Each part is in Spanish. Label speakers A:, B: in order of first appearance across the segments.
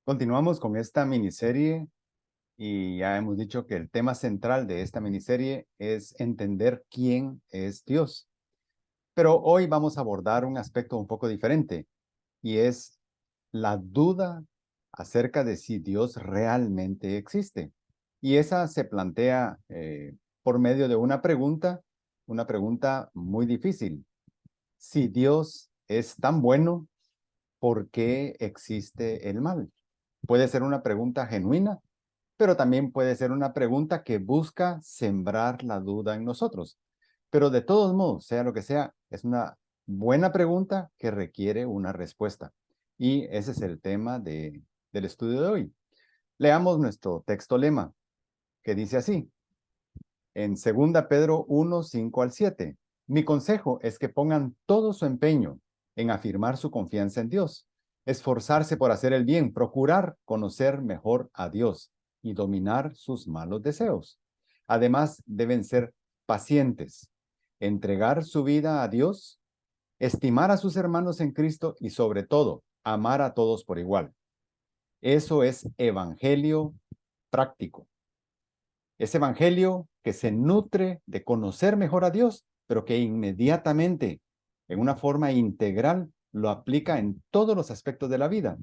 A: Continuamos con esta miniserie y ya hemos dicho que el tema central de esta miniserie es entender quién es Dios. Pero hoy vamos a abordar un aspecto un poco diferente y es la duda acerca de si Dios realmente existe. Y esa se plantea por medio de una pregunta muy difícil. Si Dios es tan bueno, ¿por qué existe el mal? Puede ser una pregunta genuina, pero también puede ser una pregunta que busca sembrar la duda en nosotros. Pero de todos modos, sea lo que sea, es una buena pregunta que requiere una respuesta. Y ese es el tema del estudio de hoy. Leamos nuestro texto lema, que dice así, en 2 Pedro 1, 5 al 7. Mi consejo es que pongan todo su empeño en afirmar su confianza en Dios, esforzarse por hacer el bien, procurar conocer mejor a Dios y dominar sus malos deseos. Además, deben ser pacientes, entregar su vida a Dios, estimar a sus hermanos en Cristo y sobre todo, amar a todos por igual. Eso es evangelio práctico. Es evangelio que se nutre de conocer mejor a Dios, pero que inmediatamente, en una forma integral, lo aplica en todos los aspectos de la vida.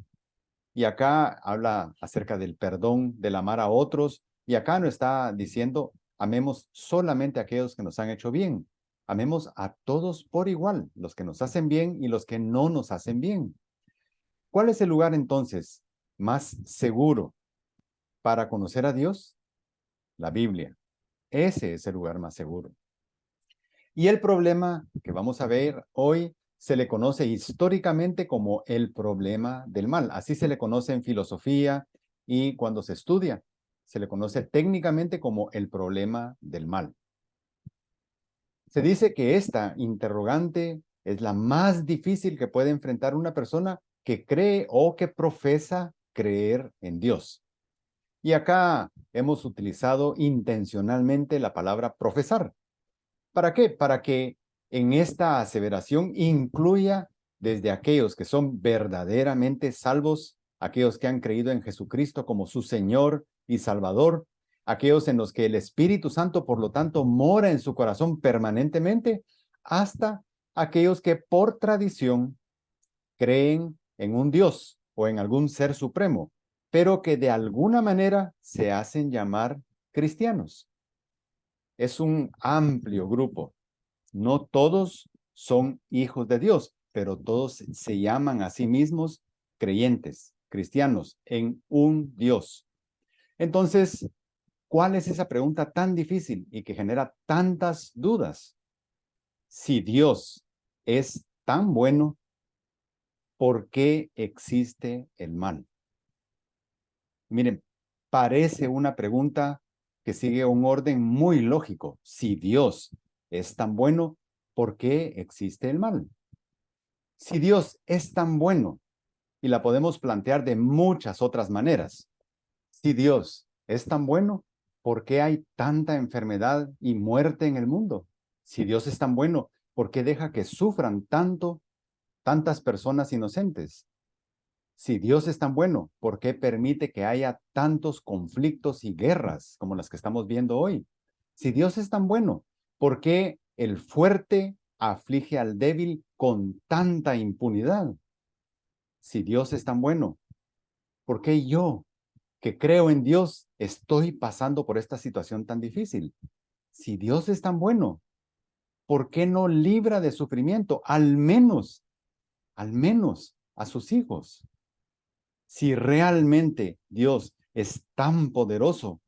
A: Y acá habla acerca del perdón, del amar a otros, y acá no está diciendo, amemos solamente a aquellos que nos han hecho bien. Amemos a todos por igual, los que nos hacen bien y los que no nos hacen bien. ¿Cuál es el lugar entonces más seguro para conocer a Dios? La Biblia. Ese es el lugar más seguro. Y el problema que vamos a ver hoy se le conoce históricamente como el problema del mal. Así se le conoce en filosofía y cuando se estudia, se le conoce técnicamente como el problema del mal. Se dice que esta interrogante es la más difícil que puede enfrentar una persona que cree o que profesa creer en Dios. Y acá hemos utilizado intencionalmente la palabra profesar. ¿Para qué? Para que en esta aseveración incluya desde aquellos que son verdaderamente salvos, aquellos que han creído en Jesucristo como su Señor y Salvador, aquellos en los que el Espíritu Santo, por lo tanto, mora en su corazón permanentemente, hasta aquellos que por tradición creen en un Dios o en algún ser supremo, pero que de alguna manera se hacen llamar cristianos. Es un amplio grupo. No todos son hijos de Dios, pero todos se llaman a sí mismos creyentes, cristianos, en un Dios. Entonces, ¿cuál es esa pregunta tan difícil y que genera tantas dudas? Si Dios es tan bueno, ¿por qué existe el mal? Miren, parece una pregunta que sigue un orden muy lógico. Si Dios es tan bueno, ¿por qué existe el mal? Si Dios es tan bueno, y la podemos plantear de muchas otras maneras, si Dios es tan bueno, ¿por qué hay tanta enfermedad y muerte en el mundo? Si Dios es tan bueno, ¿por qué deja que sufran tantas personas inocentes? Si Dios es tan bueno, ¿por qué permite que haya tantos conflictos y guerras como las que estamos viendo hoy? Si Dios es tan bueno, ¿por qué el fuerte aflige al débil con tanta impunidad? Si Dios es tan bueno, ¿por qué yo, que creo en Dios, estoy pasando por esta situación tan difícil? Si Dios es tan bueno, ¿por qué no libra de sufrimiento al menos a sus hijos? Si realmente Dios es tan poderoso,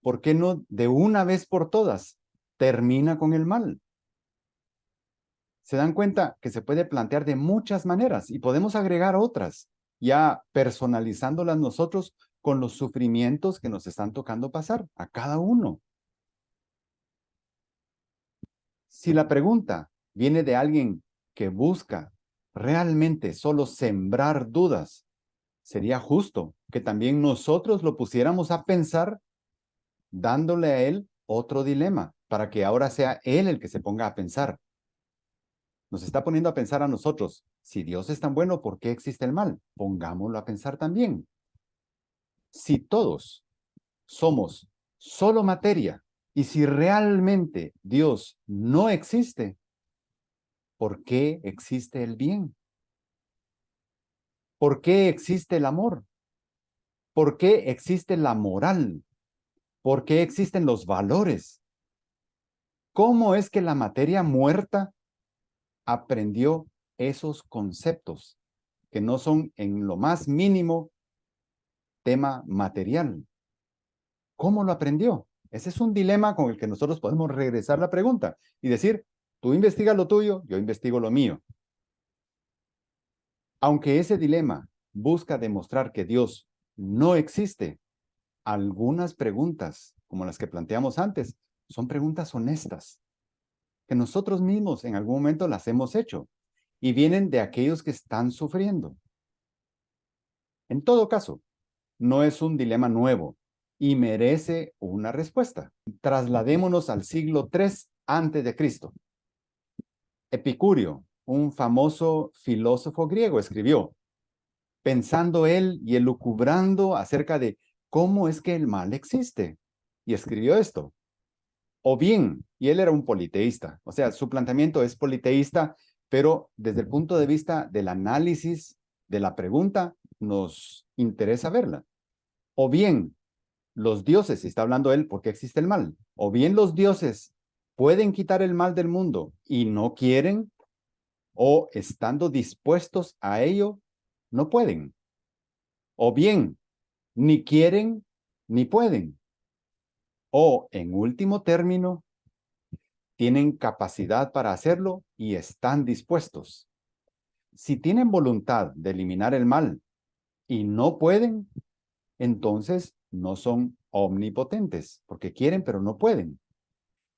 A: ¿por qué no de una vez por todas termina con el mal? Se dan cuenta que se puede plantear de muchas maneras y podemos agregar otras, ya personalizándolas nosotros con los sufrimientos que nos están tocando pasar a cada uno. Si la pregunta viene de alguien que busca realmente solo sembrar dudas, sería justo que también nosotros lo pusiéramos a pensar dándole a él otro dilema para que ahora sea él el que se ponga a pensar. Nos está poniendo a pensar a nosotros, si Dios es tan bueno, ¿por qué existe el mal? Pongámoslo a pensar también. Si todos somos solo materia y si realmente Dios no existe, ¿por qué existe el bien? ¿Por qué existe el amor? ¿Por qué existe la moral? ¿Por qué existen los valores? ¿Cómo es que la materia muerta aprendió esos conceptos que no son en lo más mínimo tema material? ¿Cómo lo aprendió? Ese es un dilema con el que nosotros podemos regresar la pregunta y decir, tú investigas lo tuyo, yo investigo lo mío. Aunque ese dilema busca demostrar que Dios no existe, algunas preguntas, como las que planteamos antes, son preguntas honestas, que nosotros mismos en algún momento las hemos hecho y vienen de aquellos que están sufriendo. En todo caso, no es un dilema nuevo y merece una respuesta. Trasladémonos al siglo III antes de Cristo. Epicurio, un famoso filósofo griego, escribió, pensando él y elucubrando acerca de cómo es que el mal existe. Y escribió esto. O bien, y él era un politeísta, o sea, su planteamiento es politeísta, pero desde el punto de vista del análisis de la pregunta, nos interesa verla. O bien, los dioses, y está hablando él, ¿por qué existe el mal? O bien los dioses pueden quitar el mal del mundo y no quieren, o estando dispuestos a ello, no pueden. O bien, ni quieren ni pueden. O, en último término, tienen capacidad para hacerlo y están dispuestos. Si tienen voluntad de eliminar el mal y no pueden, entonces no son omnipotentes, porque quieren pero no pueden.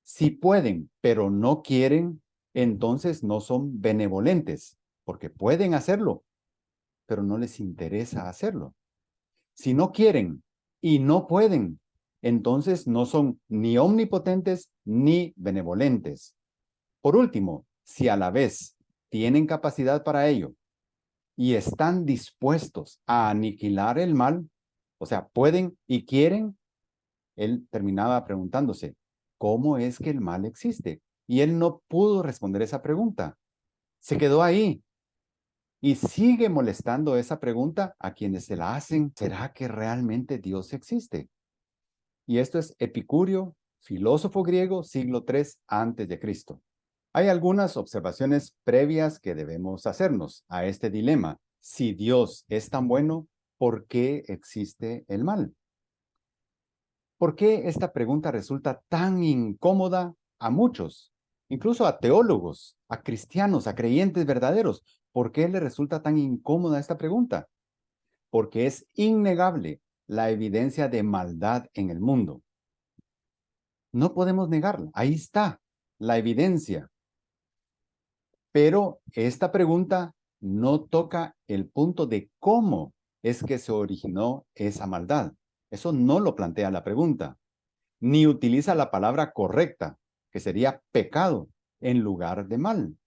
A: Si pueden pero no quieren, entonces no son benevolentes, porque pueden hacerlo, pero no les interesa hacerlo. Si no quieren y no pueden, entonces no son ni omnipotentes ni benevolentes. Por último, si a la vez tienen capacidad para ello y están dispuestos a aniquilar el mal, o sea, pueden y quieren, él terminaba preguntándose, ¿cómo es que el mal existe? Y él no pudo responder esa pregunta. Se quedó ahí y sigue molestando esa pregunta a quienes se la hacen. ¿Será que realmente Dios existe? Y esto es Epicurio, filósofo griego, siglo III antes de Cristo. Hay algunas observaciones previas que debemos hacernos a este dilema. Si Dios es tan bueno, ¿por qué existe el mal? ¿Por qué esta pregunta resulta tan incómoda a muchos, incluso a teólogos, a cristianos, a creyentes verdaderos? ¿Por qué le resulta tan incómoda esta pregunta? Porque es innegable la evidencia de maldad en el mundo. No podemos negarla, ahí está la evidencia. Pero esta pregunta no toca el punto de cómo es que se originó esa maldad. Eso no lo plantea la pregunta, ni utiliza la palabra correcta, que sería pecado, en lugar de mal.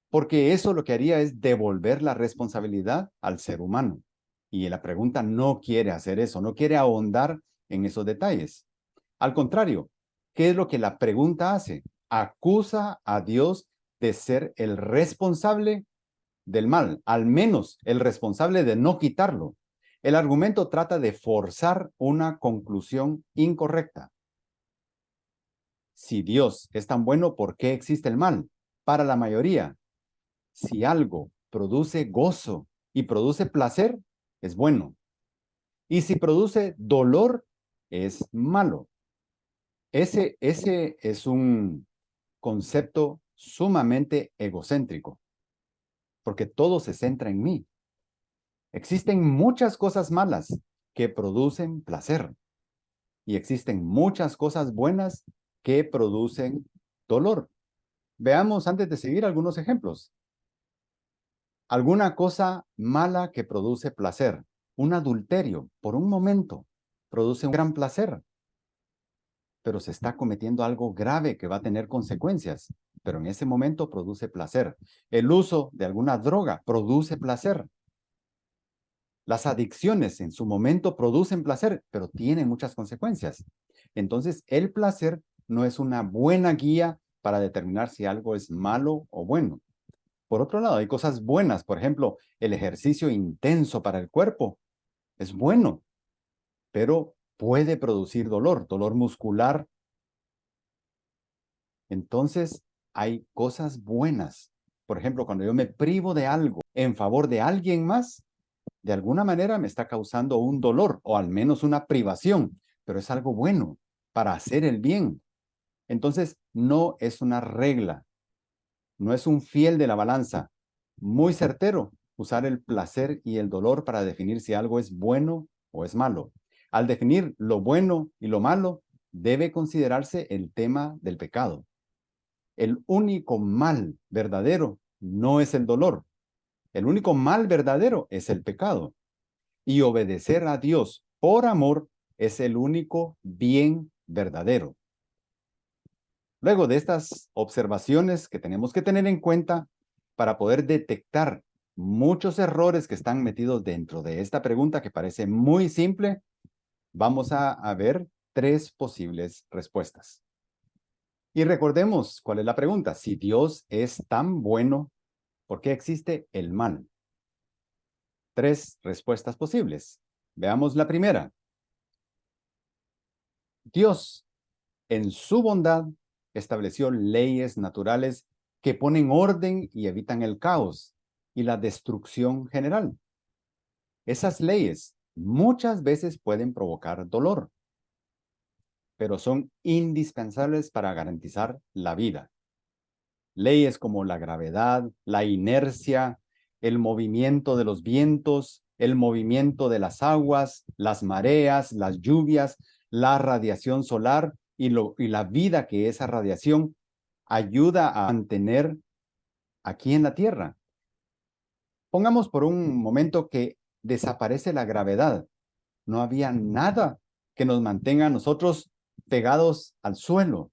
A: Porque eso lo que haría es devolver la responsabilidad al ser humano. Y la pregunta no quiere hacer eso, no quiere ahondar en esos detalles. Al contrario, ¿qué es lo que la pregunta hace? Acusa a Dios de ser el responsable del mal, al menos el responsable de no quitarlo. El argumento trata de forzar una conclusión incorrecta. Si Dios es tan bueno, ¿por qué existe el mal? Para la mayoría, si algo produce gozo y produce placer, es bueno. Y si produce dolor, es malo. Ese es un concepto sumamente egocéntrico, porque todo se centra en mí. Existen muchas cosas malas que producen placer y existen muchas cosas buenas que producen dolor. Veamos antes de seguir algunos ejemplos. Alguna cosa mala que produce placer. Un adulterio, por un momento, produce un gran placer. pero se está cometiendo algo grave que va a tener consecuencias, pero en ese momento produce placer. El uso de alguna droga produce placer. Las adicciones en su momento producen placer, pero tienen muchas consecuencias. Entonces, el placer no es una buena guía para determinar si algo es malo o bueno. Por otro lado, hay cosas buenas. Por ejemplo, el ejercicio intenso para el cuerpo es bueno, pero puede producir dolor, dolor muscular. Entonces, hay cosas buenas. Por ejemplo, cuando yo me privo de algo en favor de alguien más, de alguna manera me está causando un dolor o al menos una privación, pero es algo bueno para hacer el bien. Entonces, no es una regla, no es un fiel de la balanza. Muy certero usar el placer y el dolor para definir si algo es bueno o es malo. Al definir lo bueno y lo malo, debe considerarse el tema del pecado. El único mal verdadero no es el dolor. El único mal verdadero es el pecado. Y obedecer a Dios por amor es el único bien verdadero. Luego de estas observaciones que tenemos que tener en cuenta para poder detectar muchos errores que están metidos dentro de esta pregunta que parece muy simple, vamos a ver tres posibles respuestas. Y recordemos cuál es la pregunta. Si Dios es tan bueno, ¿por qué existe el mal? Tres respuestas posibles. Veamos la primera. Dios, en su bondad, estableció leyes naturales que ponen orden y evitan el caos y la destrucción general. Esas leyes muchas veces pueden provocar dolor, pero son indispensables para garantizar la vida. Leyes como la gravedad, la inercia, el movimiento de los vientos, el movimiento de las aguas, las mareas, las lluvias, la radiación solar y la vida que esa radiación ayuda a mantener aquí en la Tierra. Pongamos por un momento que desaparece la gravedad. No había nada que nos mantenga a nosotros pegados al suelo.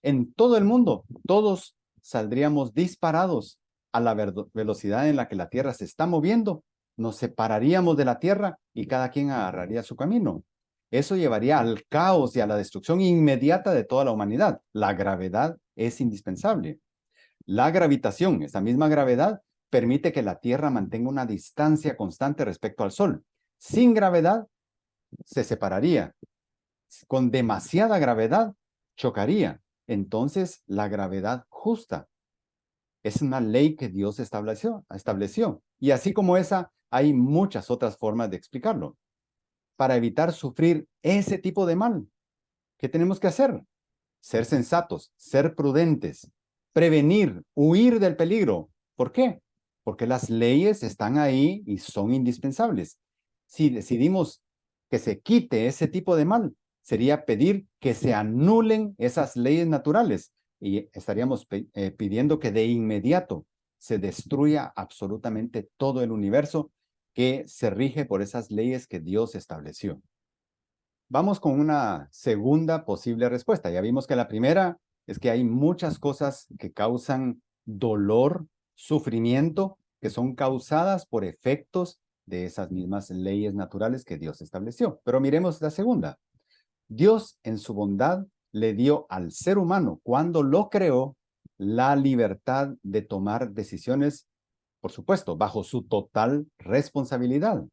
A: En todo el mundo, todos saldríamos disparados a la velocidad en la que la Tierra se está moviendo. Nos separaríamos de la Tierra y cada quien agarraría su camino. Eso llevaría al caos y a la destrucción inmediata de toda la humanidad. La gravedad es indispensable. La gravitación, esa misma gravedad, permite que la Tierra mantenga una distancia constante respecto al Sol. Sin gravedad, se separaría. Con demasiada gravedad, chocaría. Entonces, la gravedad justa es una ley que Dios estableció. Y así como esa, hay muchas otras formas de explicarlo. Para evitar sufrir ese tipo de mal, ¿qué tenemos que hacer? Ser sensatos, ser prudentes, prevenir, huir del peligro. ¿Por qué? Porque las leyes están ahí y son indispensables. Si decidimos que se quite ese tipo de mal, sería pedir que se anulen esas leyes naturales y estaríamos pidiendo que de inmediato se destruya absolutamente todo el universo que se rige por esas leyes que Dios estableció. Vamos con una segunda posible respuesta. Ya vimos que la primera es que hay muchas cosas que causan dolor, sufrimiento, que son causadas por efectos de esas mismas leyes naturales que Dios estableció. Pero miremos la segunda. Dios en su bondad le dio al ser humano, cuando lo creó, la libertad de tomar decisiones, por supuesto, bajo su total responsabilidad.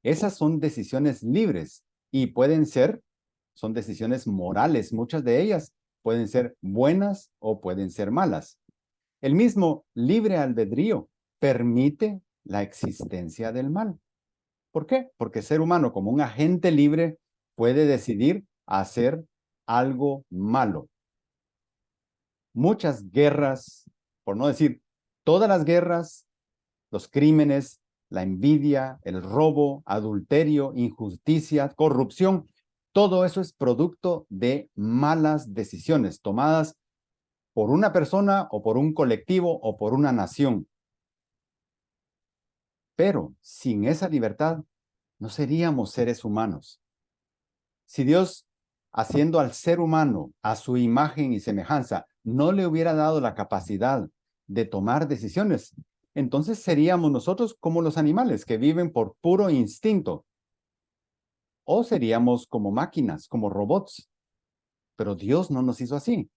A: Esas son decisiones libres y son decisiones morales, muchas de ellas pueden ser buenas o pueden ser malas. El mismo libre albedrío permite la existencia del mal. ¿Por qué? Porque el ser humano, como un agente libre, puede decidir hacer algo malo. Muchas guerras, por no decir todas las guerras, los crímenes, la envidia, el robo, adulterio, injusticia, corrupción, todo eso es producto de malas decisiones tomadas por una persona o por un colectivo o por una nación. Pero sin esa libertad no seríamos seres humanos. Si Dios haciendo al ser humano a su imagen y semejanza, no le hubiera dado la capacidad de tomar decisiones, entonces seríamos nosotros como los animales que viven por puro instinto. O seríamos como máquinas, como robots. Pero Dios no nos hizo así.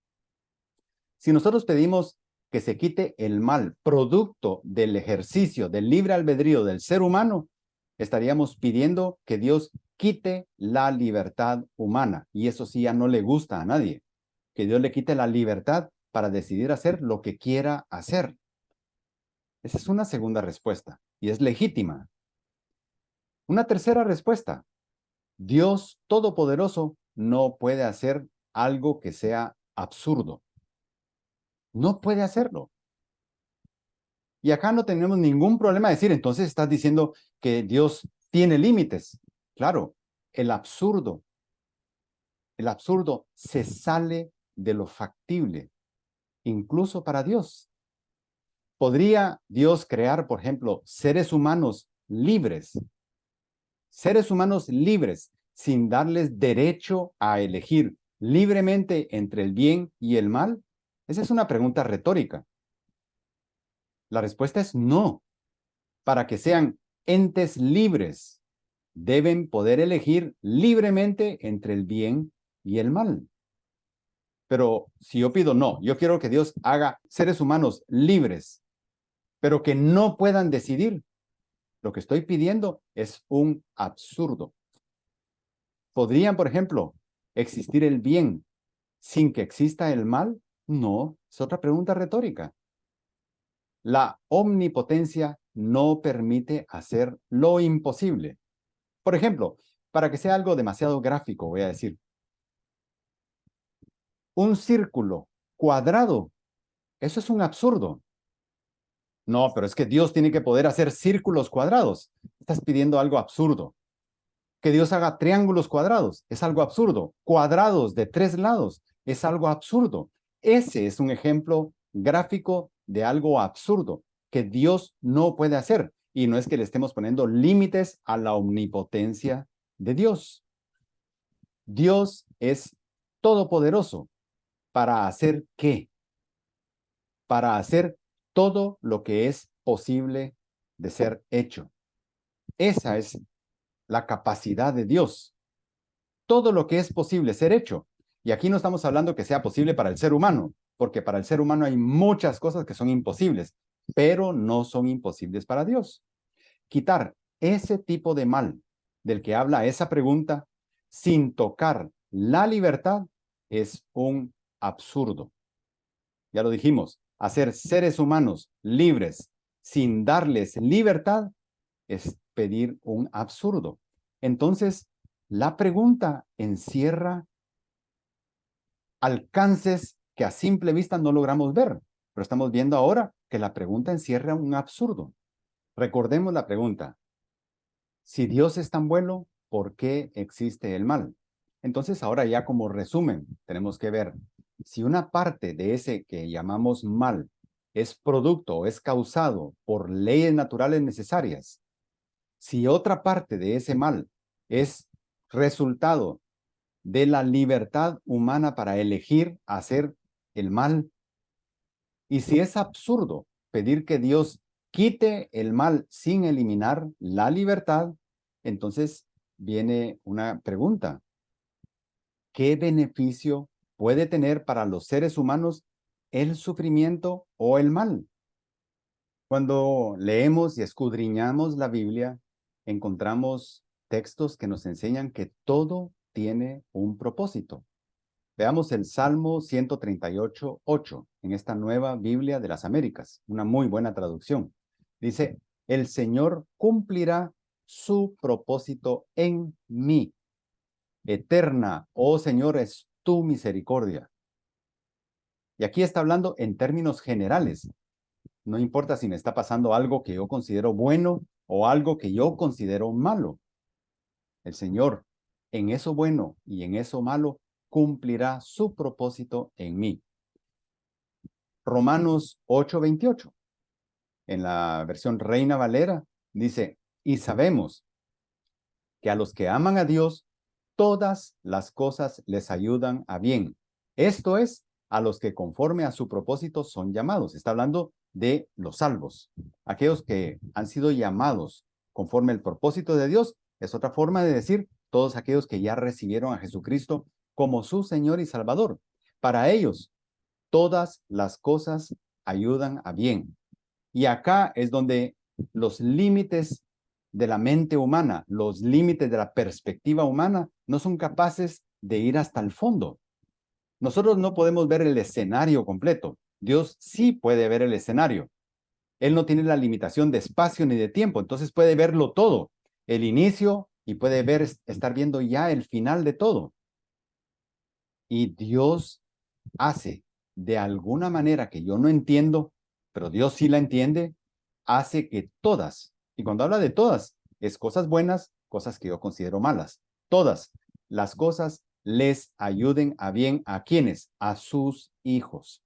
A: Si nosotros pedimos que se quite el mal producto del ejercicio del libre albedrío del ser humano, estaríamos pidiendo que Dios quite la libertad humana. Y eso sí ya no le gusta a nadie. Que Dios le quite la libertad para decidir hacer lo que quiera hacer. Esa es una segunda respuesta y es legítima. Una tercera respuesta. Dios Todopoderoso no puede hacer algo que sea absurdo. No puede hacerlo. Y acá no tenemos ningún problema de decir, entonces estás diciendo que Dios tiene límites. Claro, el absurdo se sale de lo factible, incluso para Dios. ¿Podría Dios crear, por ejemplo, seres humanos libres sin darles derecho a elegir libremente entre el bien y el mal? Esa es una pregunta retórica. La respuesta es no. Para que sean entes libres, deben poder elegir libremente entre el bien y el mal. Pero si yo pido no, yo quiero que Dios haga seres humanos libres, pero que no puedan decidir, lo que estoy pidiendo es un absurdo. ¿Podrían, por ejemplo, existir el bien sin que exista el mal? No, es otra pregunta retórica. La omnipotencia no permite hacer lo imposible. Por ejemplo, para que sea algo demasiado gráfico, voy a decir, un círculo cuadrado, eso es un absurdo. No, pero es que Dios tiene que poder hacer círculos cuadrados. Estás pidiendo algo absurdo. Que Dios haga triángulos cuadrados, es algo absurdo. Cuadrados de 3 lados, es algo absurdo. Ese es un ejemplo gráfico de algo absurdo que Dios no puede hacer. Y no es que le estemos poniendo límites a la omnipotencia de Dios. Dios es todopoderoso. ¿Para hacer qué? Para hacer todo lo que es posible de ser hecho. Esa es la capacidad de Dios. Todo lo que es posible ser hecho. Y aquí no estamos hablando que sea posible para el ser humano, porque para el ser humano hay muchas cosas que son imposibles, pero no son imposibles para Dios. Quitar ese tipo de mal del que habla esa pregunta sin tocar la libertad es un absurdo. Ya lo dijimos, hacer seres humanos libres sin darles libertad es pedir un absurdo. Entonces, la pregunta encierra alcances que a simple vista no logramos ver, pero estamos viendo ahora que la pregunta encierra un absurdo. Recordemos la pregunta. Si Dios es tan bueno, ¿por qué existe el mal? Entonces, ahora ya como resumen, tenemos que ver si una parte de ese que llamamos mal es producto o es causado por leyes naturales necesarias, si otra parte de ese mal es resultado de la libertad humana para elegir hacer el mal, y si es absurdo pedir que Dios quite el mal sin eliminar la libertad, entonces viene una pregunta. ¿Qué beneficio puede tener para los seres humanos el sufrimiento o el mal? Cuando leemos y escudriñamos la Biblia, encontramos textos que nos enseñan que todo tiene un propósito. Veamos el Salmo 138:8 en esta nueva Biblia de las Américas, una muy buena traducción. Dice, el Señor cumplirá su propósito en mí. Eterna, oh Señor, es tu misericordia. Y aquí está hablando en términos generales. No importa si me está pasando algo que yo considero bueno o algo que yo considero malo. El Señor, en eso bueno y en eso malo, cumplirá su propósito en mí. Romanos 8:28, en la versión Reina Valera, dice, y sabemos que a los que aman a Dios, todas las cosas les ayudan a bien. Esto es, a los que conforme a su propósito son llamados. Está hablando de los salvos, aquellos que han sido llamados conforme al propósito de Dios. Es otra forma de decir todos aquellos que ya recibieron a Jesucristo como su Señor y Salvador. Para ellos, todas las cosas ayudan a bien. Y acá es donde los límites de la mente humana, los límites de la perspectiva humana, no son capaces de ir hasta el fondo. Nosotros no podemos ver el escenario completo. Dios sí puede ver el escenario. Él no tiene la limitación de espacio ni de tiempo, entonces puede verlo todo, el inicio, y puede estar viendo ya el final de todo. Y Dios hace de alguna manera que yo no entiendo, pero Dios sí la entiende, hace que todas, y cuando habla de todas, es cosas buenas, cosas que yo considero malas, todas las cosas les ayuden a bien a quienes, a sus hijos.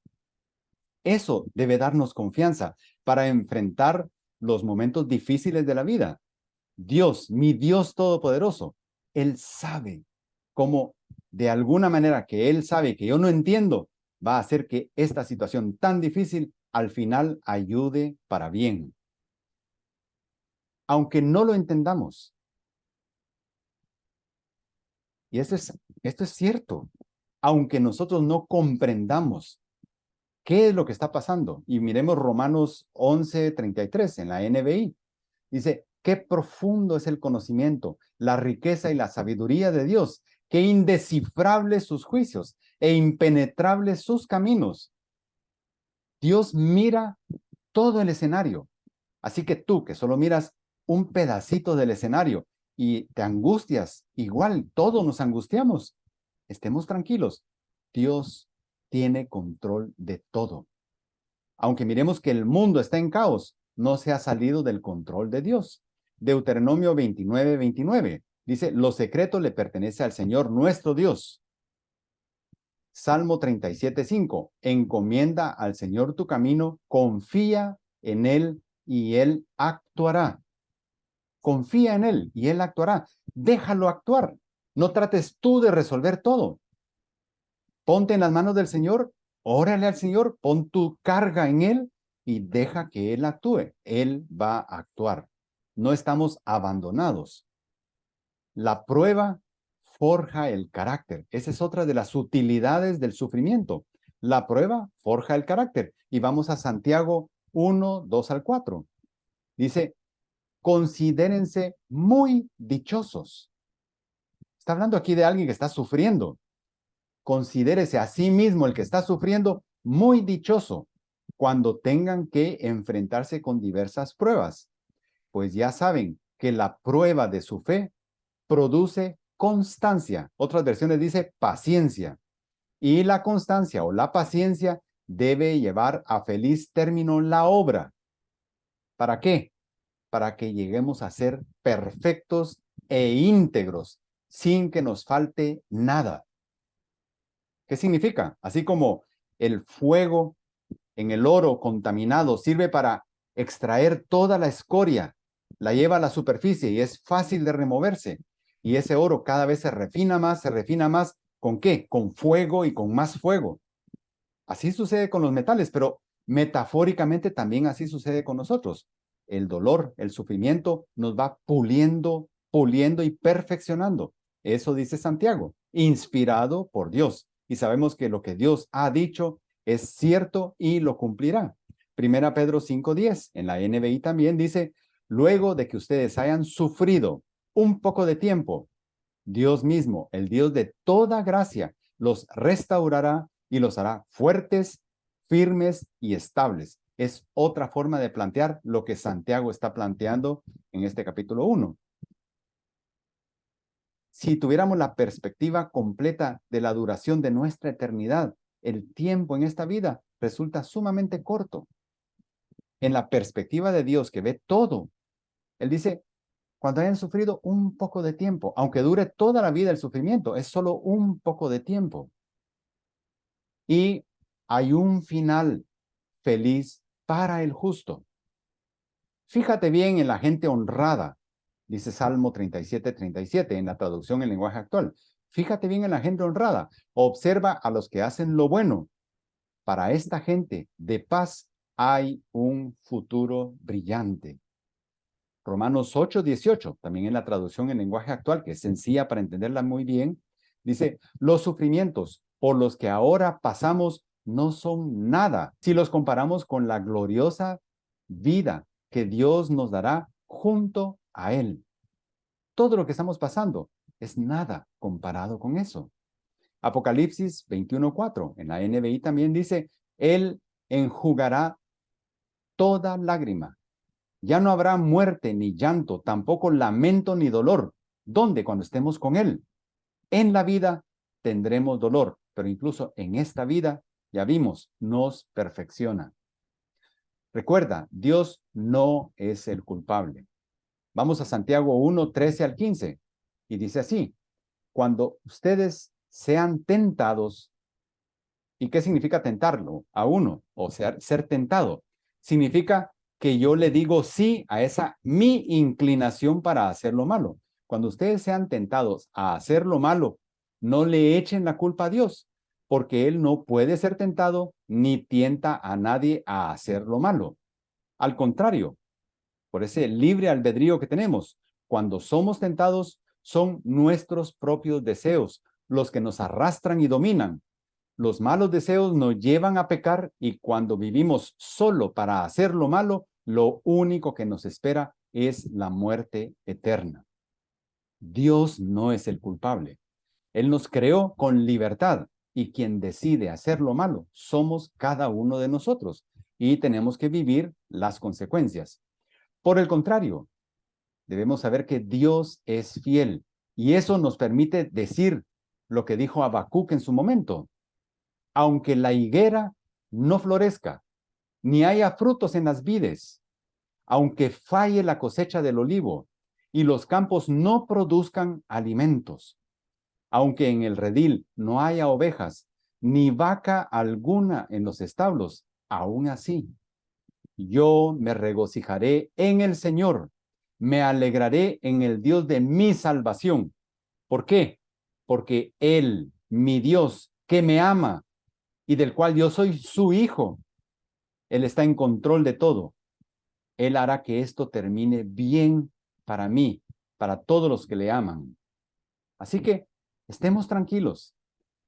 A: Eso debe darnos confianza para enfrentar los momentos difíciles de la vida. Dios, mi Dios todopoderoso, Él sabe cómo, de alguna manera que Él sabe que yo no entiendo, va a hacer que esta situación tan difícil al final ayude para bien. Aunque no lo entendamos. Y esto es cierto. Aunque nosotros no comprendamos qué es lo que está pasando. Y miremos Romanos 11:33 en la NBI. Dice, qué profundo es el conocimiento, la riqueza y la sabiduría de Dios, qué indescifrables sus juicios e impenetrables sus caminos. Dios mira todo el escenario. Así que tú, que solo miras un pedacito del escenario y te angustias, igual todos nos angustiamos, estemos tranquilos. Dios tiene control de todo. Aunque miremos que el mundo está en caos, no se ha salido del control de Dios. Deuteronomio 29:29 dice, lo secreto le pertenece al Señor nuestro Dios. Salmo 37:5, encomienda al Señor tu camino, confía en Él y Él actuará. Confía en Él y Él actuará. Déjalo actuar. No trates tú de resolver todo. Ponte en las manos del Señor, órale al Señor, pon tu carga en Él y deja que Él actúe. Él va a actuar. No estamos abandonados. La prueba forja el carácter. Esa es otra de las utilidades del sufrimiento. La prueba forja el carácter. Y vamos a Santiago 1:2-4. Dice, considérense muy dichosos. Está hablando aquí de alguien que está sufriendo. Considérese a sí mismo el que está sufriendo muy dichoso cuando tengan que enfrentarse con diversas pruebas, pues ya saben que la prueba de su fe produce constancia. Otras versiones dice paciencia. Y la constancia o la paciencia debe llevar a feliz término la obra. ¿Para qué? Para que lleguemos a ser perfectos e íntegros, sin que nos falte nada. ¿Qué significa? Así como el fuego en el oro contaminado sirve para extraer toda la escoria, la lleva a la superficie y es fácil de removerse. Y ese oro cada vez se refina más, se refina más. ¿Con qué? Con fuego y con más fuego. Así sucede con los metales, pero metafóricamente también así sucede con nosotros. El dolor, el sufrimiento nos va puliendo, puliendo y perfeccionando. Eso dice Santiago, inspirado por Dios. Y sabemos que lo que Dios ha dicho es cierto y lo cumplirá. Primera Pedro 5:10, en la NBI también dice, luego de que ustedes hayan sufrido un poco de tiempo, Dios mismo, el Dios de toda gracia, los restaurará y los hará fuertes, firmes y estables. Es otra forma de plantear lo que Santiago está planteando en este capítulo 1. Si tuviéramos la perspectiva completa de la duración de nuestra eternidad, el tiempo en esta vida resulta sumamente corto. En la perspectiva de Dios que ve todo, Él dice, cuando hayan sufrido un poco de tiempo, aunque dure toda la vida el sufrimiento, es solo un poco de tiempo. Y hay un final feliz para el justo. Fíjate bien en la gente honrada, Dice Salmo 37:37 en la traducción en lenguaje actual. Fíjate bien en la gente honrada. Observa a los que hacen lo bueno. Para esta gente de paz hay un futuro brillante. Romanos 8:18, también en la traducción en lenguaje actual, que es sencilla para entenderla muy bien, dice, los sufrimientos por los que ahora pasamos no son nada si los comparamos con la gloriosa vida que Dios nos dará junto a Él. Todo lo que estamos pasando es nada comparado con eso. Apocalipsis 21:4, en la NBI también dice, Él enjugará toda lágrima. Ya no habrá muerte ni llanto, tampoco lamento ni dolor. ¿Dónde? Cuando estemos con Él. En la vida tendremos dolor, pero incluso en esta vida, ya vimos, nos perfecciona. Recuerda, Dios no es el culpable. Vamos a Santiago 1:13 al 15 y dice así, cuando ustedes sean tentados, ¿y qué significa tentarlo a uno? O sea, ser tentado. Significa que yo le digo sí a esa mi inclinación para hacer lo malo. Cuando ustedes sean tentados a hacer lo malo, no le echen la culpa a Dios, porque Él no puede ser tentado ni tienta a nadie a hacer lo malo. Al contrario, por ese libre albedrío que tenemos, cuando somos tentados, son nuestros propios deseos los que nos arrastran y dominan. Los malos deseos nos llevan a pecar y cuando vivimos solo para hacer lo malo, lo único que nos espera es la muerte eterna. Dios no es el culpable. Él nos creó con libertad y quien decide hacer lo malo somos cada uno de nosotros y tenemos que vivir las consecuencias. Por el contrario, debemos saber que Dios es fiel y eso nos permite decir lo que dijo Habacuc en su momento. Aunque la higuera no florezca, ni haya frutos en las vides, aunque falle la cosecha del olivo y los campos no produzcan alimentos, aunque en el redil no haya ovejas, ni vaca alguna en los establos, aún así, yo me regocijaré en el Señor, me alegraré en el Dios de mi salvación. ¿Por qué? Porque Él, mi Dios, que me ama, y del cual yo soy su hijo. Él está en control de todo. Él hará que esto termine bien para mí, para todos los que le aman. Así que estemos tranquilos,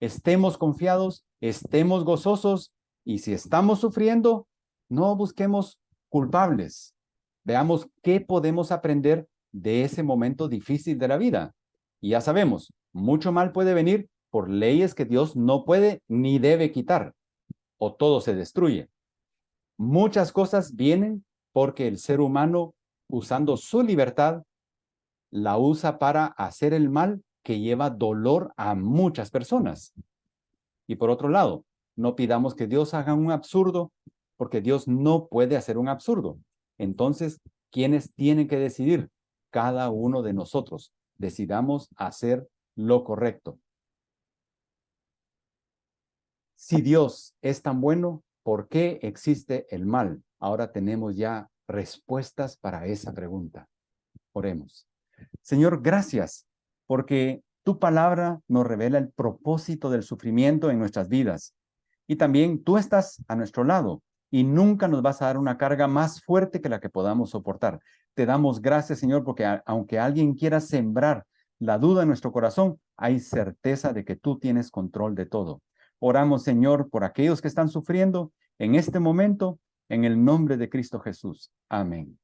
A: estemos confiados, estemos gozosos y si estamos sufriendo, no busquemos culpables. Veamos qué podemos aprender de ese momento difícil de la vida. Y ya sabemos, mucho mal puede venir por leyes que Dios no puede ni debe quitar, o todo se destruye. Muchas cosas vienen porque el ser humano, usando su libertad, la usa para hacer el mal que lleva dolor a muchas personas. Y por otro lado, no pidamos que Dios haga un absurdo, porque Dios no puede hacer un absurdo. Entonces, ¿quiénes tienen que decidir? Cada uno de nosotros. Decidamos hacer lo correcto. Si Dios es tan bueno, ¿por qué existe el mal? Ahora tenemos ya respuestas para esa pregunta. Oremos. Señor, gracias, porque tu palabra nos revela el propósito del sufrimiento en nuestras vidas. Y también tú estás a nuestro lado y nunca nos vas a dar una carga más fuerte que la que podamos soportar. Te damos gracias, Señor, porque aunque alguien quiera sembrar la duda en nuestro corazón, hay certeza de que tú tienes control de todo. Oramos, Señor, por aquellos que están sufriendo en este momento, en el nombre de Cristo Jesús. Amén.